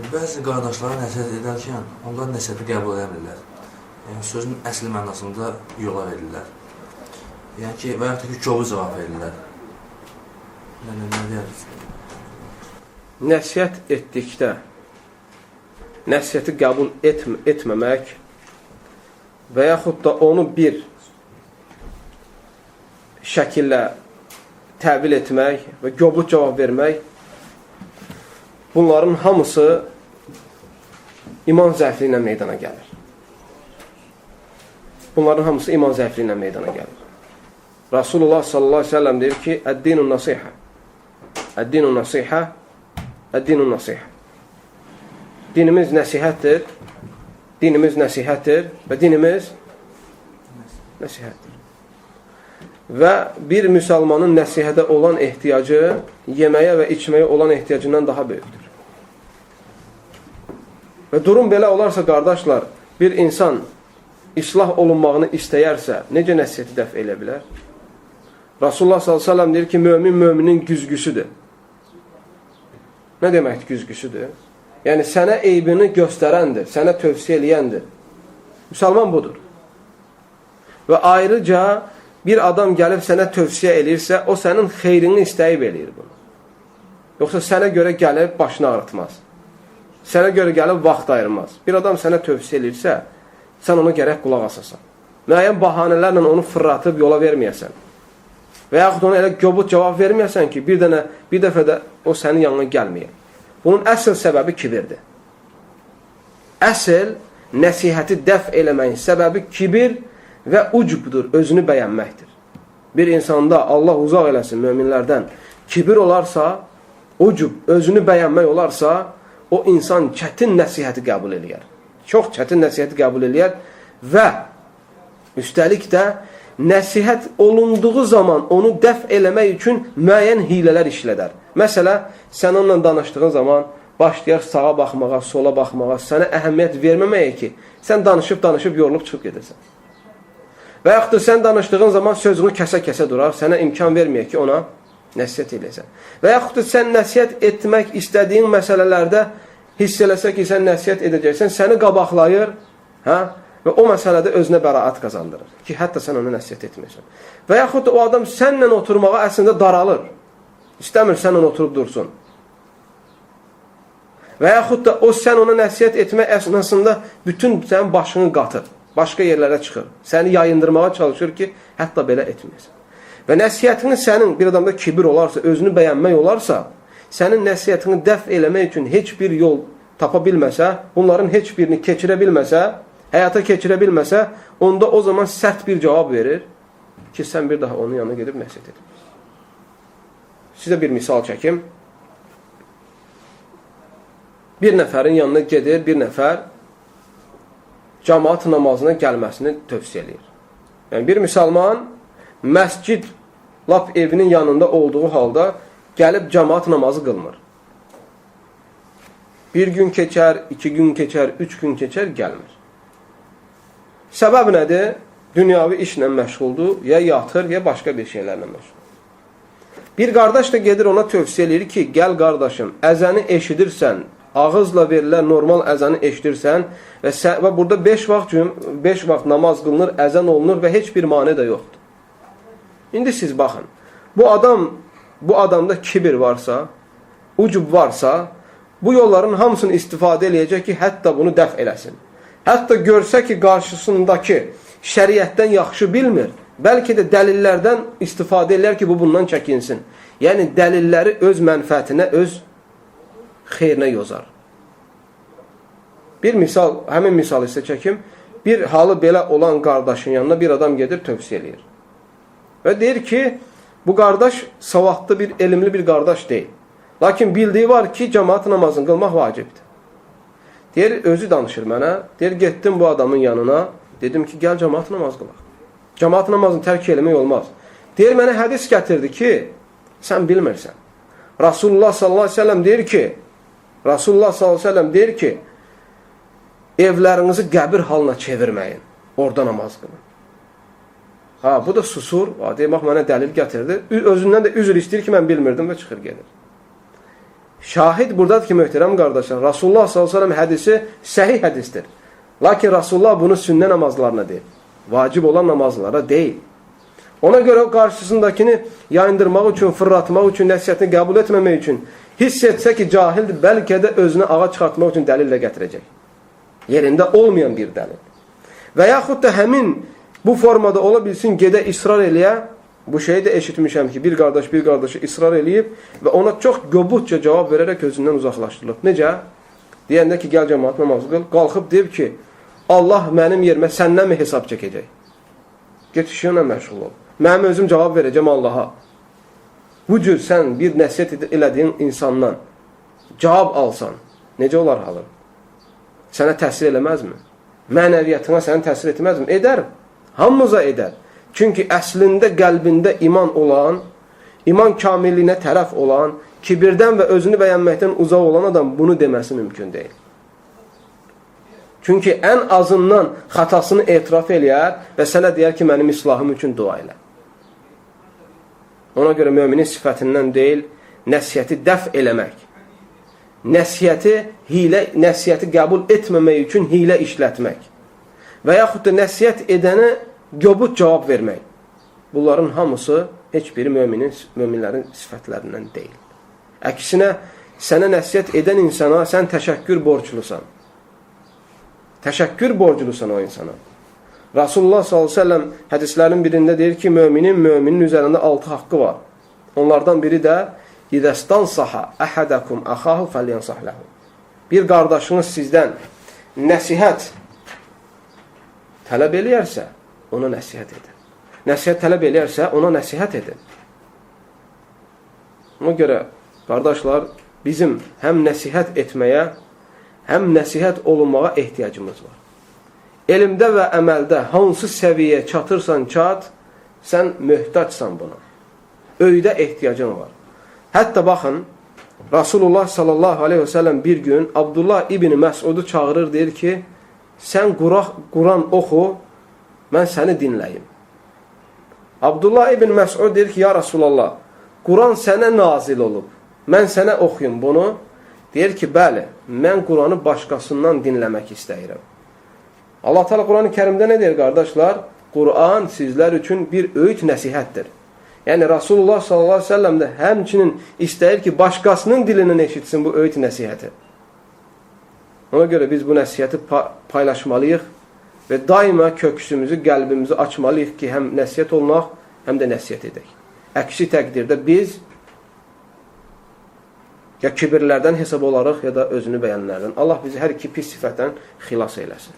Bəzi qardaşlara nəsihət edərkən onlar nəsihəti qəbul edirlər. Yəni, sözün əsli mənasında yola verirlər. Yəni ki, və yaxud da ki, kobud cavab verirlər. Yəni, nə deyərsiniz? Nəsihət etdikdə nəsihəti qəbul etməmək və yaxud da onu bir şəkillə təvil etmək və kobud cavab vermək, bunların hamısı iman zəifliyi ilə meydana gəlir. Bunların hamısı iman zəifliyi ilə meydana gəlir. Rasulullah sallallahu aleyhi ve sellem deyir ki, Əd-dinun nasihə. Əd-dinun nasihə. Əd-dinun nasihə. Dinimiz nəsihətdir. Dinimiz nəsihətdir və dinimiz nəsihətdir. Və bir müsəlmanın nəsihətə olan ehtiyacı yeməyə və içməyə olan ehtiyacından daha böyükdür. Və durum belə olarsa, qardaşlar, bir insan islah olunmağını istəyərsə, necə nəsihəti dəf elə bilər? Rasulullah s.ə.v deyir ki, müminin güzgüsüdür. Nə deməkdir güzgüsüdür? Yəni, sənə eybini göstərəndir, sənə tövsiyə eləyəndir. Müsəlman budur. Və ayrıca bir adam gəlib sənə tövsiyə eləyirsə, o sənin xeyrini istəyib eləyir bunu. Yoxsa sənə görə gəlib başını ağrıtmaz. Sənə görə gəlib vaxt ayırmaz. Bir adam sənə tövsiyə eləyirsə, sən ona gərək qulaq asasan. Müəyyən bahanələrlə onu fırlatıb yola verməyəsən. Və yaxud ona elə kobud cavab verməyəsən ki, bir dəfə də o sənin yanına gəlməyək. Bunun əsl səbəbi kibirdir. Əsl nəsihəti dəf eləməyin səbəbi kibir və ucubdur, özünü bəyənməkdir. Bir insanda Allah uzaq eləsin möminlərdən kibir olarsa, ucub, özünü bəyənmək olarsa, o insan çətin nəsihəti qəbul eləyər. Çox çətin nəsihəti qəbul eləyər və üstəlik də nəsihət olunduğu zaman onu dəf eləmək üçün müəyyən hilələr işlədər. Məsələ, sən onunla danışdığın zaman başlayar sağa baxmağa, sola baxmağa, sənə əhəmiyyət verməməyə ki, sən danışıb yorulub çıxıb gedəsən. Və yaxud da sən danışdığın zaman sözünü kəsə-kəsə durar, sənə imkan verməyə ki, ona nəsihət eləyəsən. Və yaxud da sən nəsihət etmək istədiyin məsələlərdə hiss eləsə ki, sən nəsihət edəcəksən, səni qabaqlayır, və o məsələdə özünə bəraət qazandırır ki, hətta sən ona nəsihət etməyəsən. Və yaxud da o adam sənlə oturmağa əslində daralır. İstəmir sənlə oturub dursun. Və yaxud da o sən ona nəsihət etmək əsnasında bütün sənin başını qatır, başqa yerlərə çıxır. Səni yayındırmağa çalışır ki, hətta belə etməyəsən. Və nəsihətini sənin bir adamda kibir olarsa, özünü bəyənmək olarsa, sənin nəsihətini dəf eləmək üçün heç bir yol tapa bilməsə, bunların heç birini keçirə bilməsə, həyata keçirə bilməsə, onda o zaman sərt bir cavab verir ki, sən bir daha onun yanına gedib nəsihət etmir. Sizə bir misal çəkim. Bir nəfərin yanına gedir, bir nəfər cəmaat namazına gəlməsini tövsiyə eləyir. Yəni, bir müsəlman məscid lap evinin yanında olduğu halda gəlib cəmaat namazı qılmır. Bir gün keçər, 2 gün keçər, 3 gün keçər, gəlmir. Səbəb nədir? Dünyavi işlə məşğuldur, ya yatır, ya başqa bir şeylərlə məşğuldur. Bir qardaş da gedir ona tövsiyə eləyir ki, gəl qardaşım, əzəni eşidirsən, ağızla verilən normal əzəni eşidirsən və burada 5 vaxt namaz qılınır, əzən olunur və heç bir mane də yoxdur. İndi siz baxın, bu adamda kibir varsa, ucub varsa, bu yolların hamısını istifadə eləyəcək ki, hətta bunu dəf eləsin. Hətta görsə ki, qarşısındakı şəriətdən yaxşı bilmir, bəlkə də dəlillərdən istifadə elər ki, bu bundan çəkinsin. Yəni, dəlilləri öz mənfəətinə, öz xeyrinə yozar. Bir misal, həmin misal isə çəkim, bir halı belə olan qardaşın yanına bir adam gedir, tövsiyə eləyir. Və deyir ki, bu qardaş savadlı bir, elmli bir qardaş deyil. Lakin bildiyi var ki, cəmaat namazını qılmaq vacibdir. Deyir, özü danışır mənə. Deyir, getdim bu adamın yanına. Dedim ki, gəl cəmaat namazı qılaq. Cəmaat namazını tərk eləmək olmaz. Deyir, mənə hədis gətirdi ki, sən bilmirsən. Rasulullah sallallahu aleyhi ve sellem deyir ki, evlərinizi qəbir halına çevirməyin. Orada namaz qılın. Bu da susur. Deyir, bax, mənə dəlil gətirdi. Özündən də üzr istəyir ki, mən bilmirdim və çıxır gedir. Şahid buradadır ki, möhtərəm qardaşlar, Rasulullah s.ə.v hədisi səhih hədisdir. Lakin Rasulullah bunu sünnə namazlarına deyir. Vacib olan namazlara deyil. Ona görə o qarşısındakini yayındırmaq üçün, fırlatmaq üçün, nəsiyyətini qəbul etməmək üçün hiss etsə ki, cahildir, bəlkə də özünü ağa çıxartmaq üçün dəlillə gətirəcək. Yerində olmayan bir dəlil. Və yaxud da həmin bu formada ola bilsin, gedə israr eləyə, bu şeyi də eşitmişəm ki, bir qardaş bir qardaşı israr eləyib və ona çox göbutca cavab verərək özündən uzaqlaşdırılıb. Necə? Deyəndə ki, gəl cəmaat namazı qıl, qalxıb deyib ki, Allah mənim yerimə səndən mi hesab çəkəcək? Get işinlə məşğul ol. Mənim özüm cavab verəcəm Allaha. Bu cür sən bir nəsiyyət elədiyin insandan cavab alsan, necə olar halın? Sənə təsir eləməzmi? Mənəviyyatına sənə təsir etməzmi? Edər. Hamımıza edər. Çünki əslində qəlbində iman olan, iman kamilliyinə tərəf olan, kibirdən və özünü bəyənməkdən uzaq olan adam bunu deməsi mümkün deyil. Çünki ən azından xatasını etiraf eləyər və sənə deyər ki, mənim islahım üçün dua elə. Ona görə müminin sifətindən deyil, nəsiyyəti dəf eləmək. Nəsiyyəti qəbul etməmək üçün hilə işlətmək. Və yaxud da nəsiyyət edənə göbut cavab vermək. Bunların hamısı heç biri möminlərin sifətlərindən deyil. Əksinə, sənə nəsiyyət edən insana sən təşəkkür borclusan. Təşəkkür borclusan o insana. Rasulullah s.ə.v hədislərin birində deyir ki, müminin üzərində 6 haqqı var. Onlardan biri də İdəstansaha əhədəkum əxahu fəlyansah ləhu. Bir qardaşınız sizdən nəsihət tələb eləyərsə, ona nəsihət edin. Nəsihət tələb eləyərsə, ona nəsihət edin. Ona görə, qardaşlar, bizim həm nəsihət etməyə, həm nəsihət olunmağa ehtiyacımız var. Elmdə və əməldə hansı səviyyəyə çatırsan çat, sən möhtacsan buna. Öydə ehtiyacın var. Hətta baxın, Rasulullah sallallahu aleyhi və səlləm bir gün Abdullah ibn Məsudu çağırır, deyir ki, sən Quran oxu, mən səni dinləyim. Abdullah ibn Məsud deyir ki, ya Rasulallah, Quran sənə nazil olub, mən sənə oxuyum bunu. Deyir ki, bəli, mən Quranı başqasından dinləmək istəyirəm. Allah Teala Quran-ı Kərimdə nə deyir, qardaşlar? Quran sizlər üçün bir öyüd nəsihətdir. Yəni, Rasulullah sallallahu aleyhi ve sellem də həmçinin istəyir ki, başqasının dilindən eşitsin bu öyüd nəsihəti. Ona görə biz bu nəsihəti paylaşmalıyıq və daima köksümüzü, qəlbimizi açmalıyıq ki, həm nəsihət olmaq, həm də nəsihət edək. Əksi təqdirdə biz ya kibirlərdən hesab olarıq, ya da özünü bəyənlərdən. Allah bizi hər iki pis sifətdən xilas eyləsin.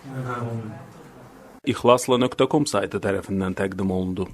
İxlasla.com saytı tərəfindən təqdim olundu.